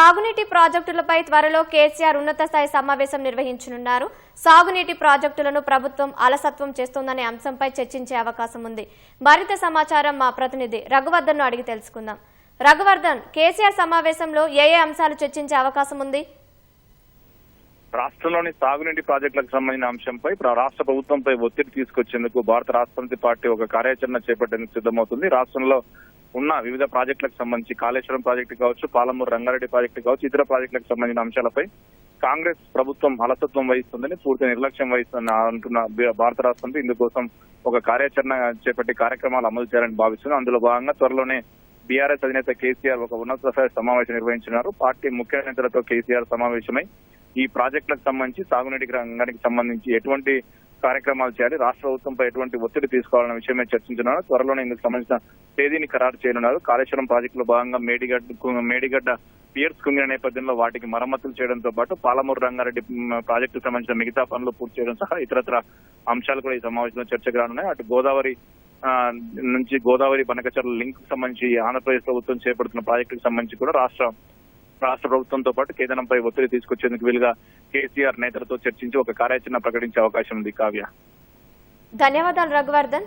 సాగునీటి ప్రాజెక్టులపై త్వరలో కేసీఆర్ ఉన్నత స్థాయి సమావేశం నిర్వహించనున్నారు. సాగునీటి ప్రాజెక్టులను ప్రభుత్వం అలసత్వం చేస్తోందనే అంశంపై చర్చించే అవకాశం ఉంది. మరింత సమాచారం మా ప్రతినిధి రఘువర్ధన్ ను అడిగి తెలుసుకుందాం. రఘువర్ధన్, కేసీఆర్ సమావేశంలో ఏ అంశాలు చర్చించే అవకాశం ఉంది? రాష్ట్రంలోని సాగునీటి ప్రాజెక్టులకు సంబంధించిన అంశంపై రాష్ట్ర ప్రభుత్వంపై ఒత్తిడి తీసుకొచ్చేందుకు భారత రాష్ట్ర సమితి పార్టీ ఒక కార్యాచరణ చేపట్టేందుకు సిద్ధమవుతుంది. రాష్ట్రంలో ఉన్న వివిధ ప్రాజెక్టులకు సంబంధించి కాళేశ్వరం ప్రాజెక్టు కావచ్చు, పాలమూరు రంగారెడ్డి ప్రాజెక్టు కావచ్చు, ఇతర ప్రాజెక్టులకు సంబంధించిన అంశాలపై కాంగ్రెస్ ప్రభుత్వం అలసత్వం వహిస్తుందని, పూర్తి నిర్లక్ష్యం వహిస్తుందని అంటున్న భారత రాష్ట్ర సమితి ఇందుకోసం ఒక కార్యాచరణ చేపట్టి కార్యక్రమాలు అమలు చేయాలని భావిస్తుంది. అందులో భాగంగా త్వరలోనే బీఆర్ఎస్ అధినేత కేసీఆర్ ఒక ఉన్నత స్థాయి సమావేశం నిర్వహించినారు. పార్టీ ముఖ్య నేతలతో కేసీఆర్ సమావేశమై ఈ ప్రాజెక్టులకు సంబంధించి సాగునీటి రంగానికి సంబంధించి ఎటువంటి కార్యక్రమాలు చేయాలి, రాష్ట్ర ప్రభుత్వంపై ఎటువంటి ఒత్తిడి తీసుకోవాలన్న విషయమే చర్చించున్నారు. త్వరలోనే ఇందుకు సంబంధించిన తేదీని ఖరారు చేయనున్నారు. కాళేశ్వరం ప్రాజెక్టులో భాగంగా మేడిగడ్డ పియర్స్ కుంగిన నేపథ్యంలో వాటికి మరమ్మతులు చేయడంతో పాటు పాలమూరు రంగారెడ్డి ప్రాజెక్టుకు సంబంధించిన మిగతా పనులు పూర్తి చేయడం సహా ఇతరత్ర అంశాలు కూడా ఈ సమావేశంలో చర్చకు రానున్నాయి. అటు గోదావరి బనకచర్ల లింక్ సంబంధించి ఆంధ్రప్రదేశ్ ప్రభుత్వం చేపడుతున్న ప్రాజెక్టుకు సంబంధించి కూడా రాష్ట్ర ప్రభుత్వంతో పాటు కేంద్రంపై ఒత్తిడి తీసుకొచ్చేందుకు వీలుగా కేసీఆర్ నేతలతో చర్చించి ఒక కార్యాచరణ ప్రకటించే అవకాశం ఉంది. కావ్య, ధన్యవాదాలు రఘువర్ధన్.